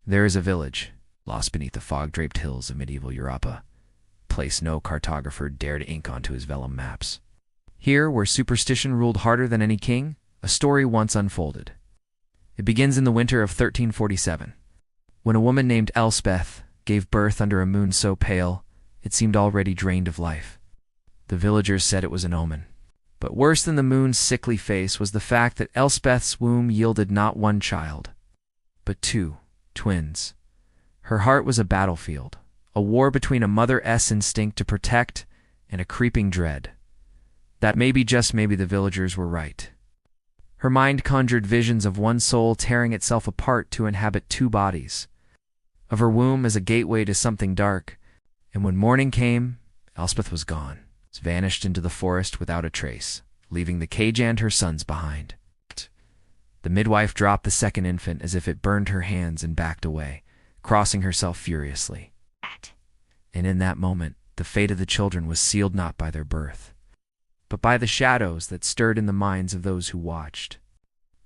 There is a village, lost beneath the fog-draped hills of medieval Europa, place no cartographer dared ink onto his vellum maps. Here, where superstition ruled harder than any king, a story once unfolded. It begins in the winter of 1347, when a woman named Elspeth gave birth under a moon so pale it seemed already drained of life. The villagers said it was an omen. But worse than the moon's sickly face was the fact that Elspeth's womb yielded not one child, but two, twins. Her heart was a battlefield, a war between a mother's instinct to protect and a creeping dread. That maybe, just maybe, the villagers were right. Her mind conjured visions of one soul tearing itself apart to inhabit two bodies, of her womb as a gateway to something dark, and when morning came, Elspeth was gone, vanished into the forest without a trace, leaving the cage and her sons behind. The midwife dropped the second infant as if it burned her hands and backed away, crossing herself furiously. And in that moment, the fate of the children was sealed not by their birth, but by the shadows that stirred in the minds of those who watched.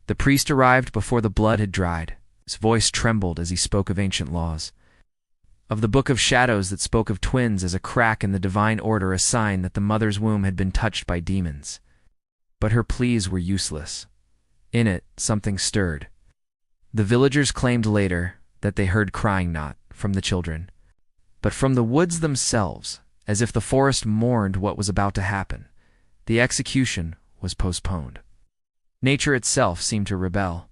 The priest arrived before the blood had dried. His voice trembled as he spoke of ancient laws, of the book of shadows that spoke of twins as a crack in the divine order, a sign that the mother's womb had been touched by demons. But her pleas were useless. In it, something stirred. The villagers claimed later that they heard crying not from the children, but from the woods themselves, as if the forest mourned what was about to happen. The execution was postponed. Nature itself seemed to rebel.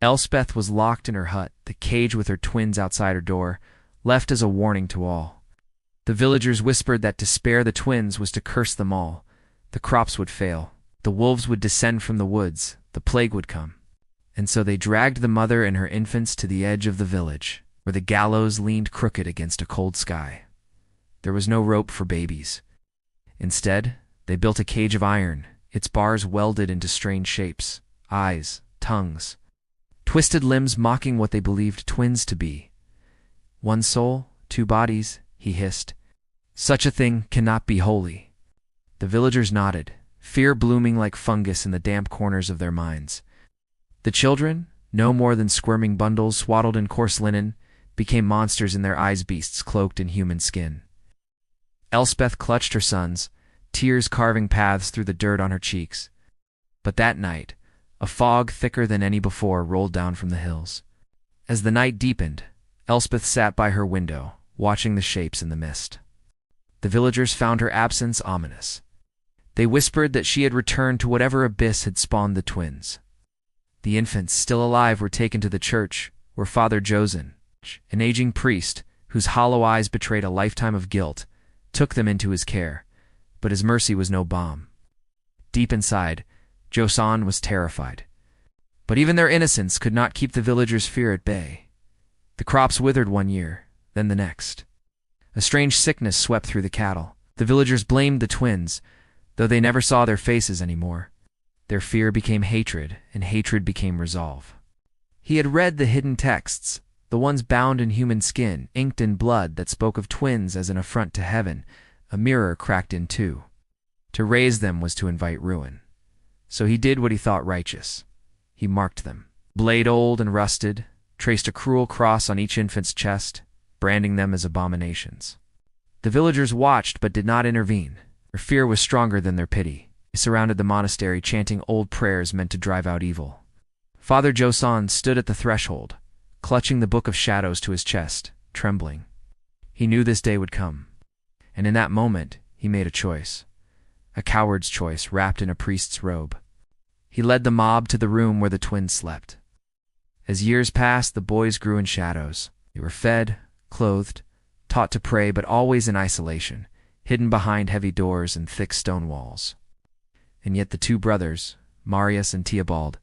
Elspeth was locked in her hut, the cage with her twins outside her door, left as a warning to all. The villagers whispered that to spare the twins was to curse them all. The crops would fail, the wolves would descend from the woods, the plague would come. And so they dragged the mother and her infants to the edge of the village, where the gallows leaned crooked against a cold sky. There was no rope for babies. Instead, they built a cage of iron, its bars welded into strange shapes, eyes, tongues, twisted limbs mocking what they believed twins to be. One soul, two bodies, he hissed. Such a thing cannot be holy. The villagers nodded, fear blooming like fungus in the damp corners of their minds. The children, no more than squirming bundles swaddled in coarse linen, became monsters in their eyes, beasts cloaked in human skin. Elspeth clutched her sons, tears carving paths through the dirt on her cheeks. But that night, a fog thicker than any before rolled down from the hills. As the night deepened, Elspeth sat by her window, watching the shapes in the mist. The villagers found her absence ominous. They whispered that she had returned to whatever abyss had spawned the twins. The infants, still alive, were taken to the church, where Father Josen, an aging priest whose hollow eyes betrayed a lifetime of guilt, took them into his care, but his mercy was no balm. Deep inside, Josan was terrified. But even their innocence could not keep the villagers' fear at bay. The crops withered one year, then the next. A strange sickness swept through the cattle. The villagers blamed the twins, though they never saw their faces anymore. Their fear became hatred, and hatred became resolve. He had read the hidden texts, the ones bound in human skin, inked in blood, that spoke of twins as an affront to heaven, a mirror cracked in two. To raise them was to invite ruin. So he did what he thought righteous. He marked them, blade old and rusted, traced a cruel cross on each infant's chest, branding them as abominations. The villagers watched but did not intervene. Their fear was stronger than their pity. They surrounded the monastery, chanting old prayers meant to drive out evil. Father Josan stood at the threshold, clutching the book of shadows to his chest, trembling. He knew this day would come, and in that moment he made a choice. A coward's choice wrapped in a priest's robe. He led the mob to the room where the twins slept. As years passed, the boys grew in shadows. They were fed, clothed, taught to pray, but always in isolation, hidden behind heavy doors and thick stone walls. And yet the two brothers, Marius and Teobald,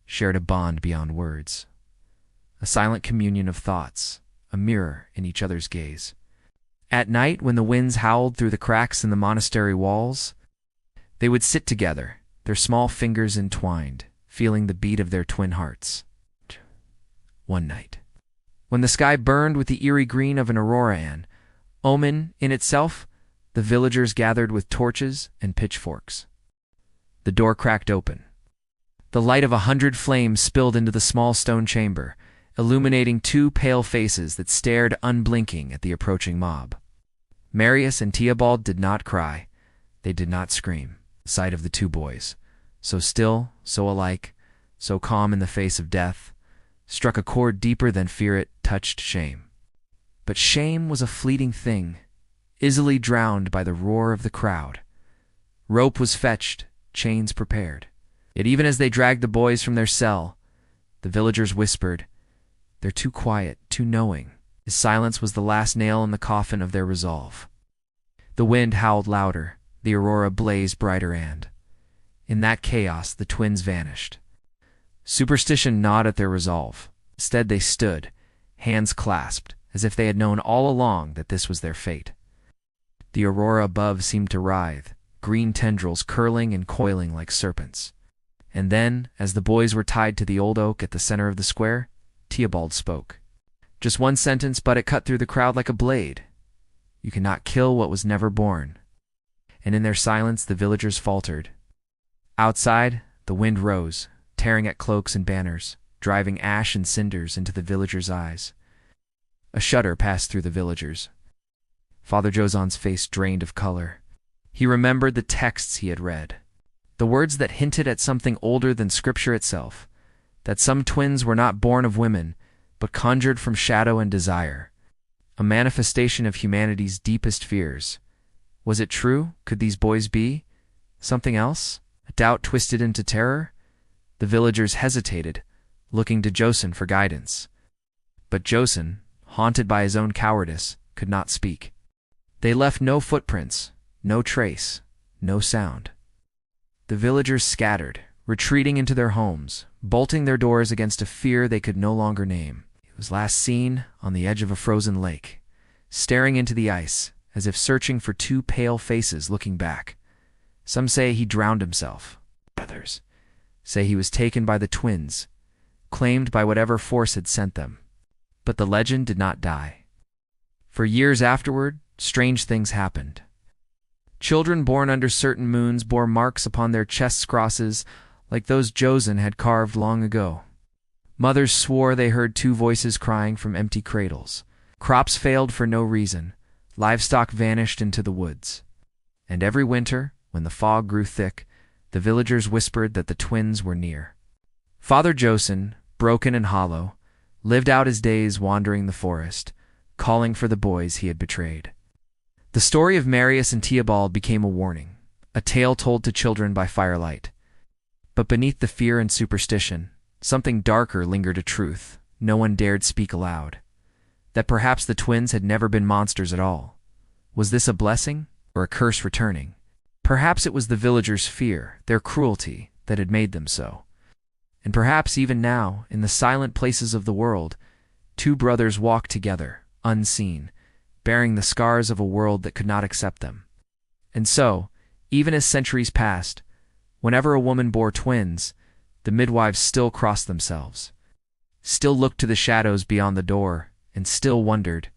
shared a bond beyond words. A silent communion of thoughts, a mirror in each other's gaze. At night, when the winds howled through the cracks in the monastery walls, they would sit together, their small fingers entwined, feeling the beat of their twin hearts. One night, when the sky burned with the eerie green of an aurora, an omen in itself, the villagers gathered with torches and pitchforks. The door cracked open. The light of 100 flames spilled into the small stone chamber, illuminating two pale faces that stared unblinking at the approaching mob. Marius and Teobald did not cry. They did not scream. The sight of the two boys, so still, so alike, so calm in the face of death, struck a chord deeper than fear. It touched shame. But shame was a fleeting thing, easily drowned by the roar of the crowd. Rope was fetched, chains prepared. Yet even as they dragged the boys from their cell, the villagers whispered, "They're too quiet, too knowing." His silence was the last nail in the coffin of their resolve. The wind howled louder, the aurora blazed brighter, and in that chaos the twins vanished. Superstition gnawed at their resolve. Instead they stood, hands clasped, as if they had known all along that this was their fate. The aurora above seemed to writhe, green tendrils curling and coiling like serpents. And then, as the boys were tied to the old oak at the center of the square, Teobald spoke. Just one sentence, but it cut through the crowd like a blade. "You cannot kill what was never born." And in their silence the villagers faltered. Outside, the wind rose, tearing at cloaks and banners, driving ash and cinders into the villagers' eyes. A shudder passed through the villagers. Father Josan's face drained of color. He remembered the texts he had read, the words that hinted at something older than Scripture itself, that some twins were not born of women, but conjured from shadow and desire, a manifestation of humanity's deepest fears. Was it true? Could these boys be something else? A doubt twisted into terror? The villagers hesitated, looking to Josan for guidance. But Josan, haunted by his own cowardice, could not speak. They left no footprints, no trace, no sound. The villagers scattered, retreating into their homes, bolting their doors against a fear they could no longer name. He was last seen on the edge of a frozen lake, staring into the ice, as if searching for two pale faces looking back. Some say he drowned himself. Others say he was taken by the twins, claimed by whatever force had sent them. But the legend did not die. For years afterward, strange things happened. Children born under certain moons bore marks upon their chests' crosses like those Josan had carved long ago. Mothers swore they heard two voices crying from empty cradles. Crops failed for no reason. Livestock vanished into the woods. And every winter, when the fog grew thick, the villagers whispered that the twins were near. Father Josan, broken and hollow, lived out his days wandering the forest, calling for the boys he had betrayed. The story of Marius and Teobald became a warning, a tale told to children by firelight. But beneath the fear and superstition, something darker lingered, a truth no one dared speak aloud. That perhaps the twins had never been monsters at all. Was this a blessing or a curse returning? Perhaps it was the villagers' fear, their cruelty, that had made them so. And perhaps even now, in the silent places of the world, two brothers walk together, unseen, bearing the scars of a world that could not accept them. And so, even as centuries passed, whenever a woman bore twins, the midwives still crossed themselves, still looked to the shadows beyond the door, and still wondered,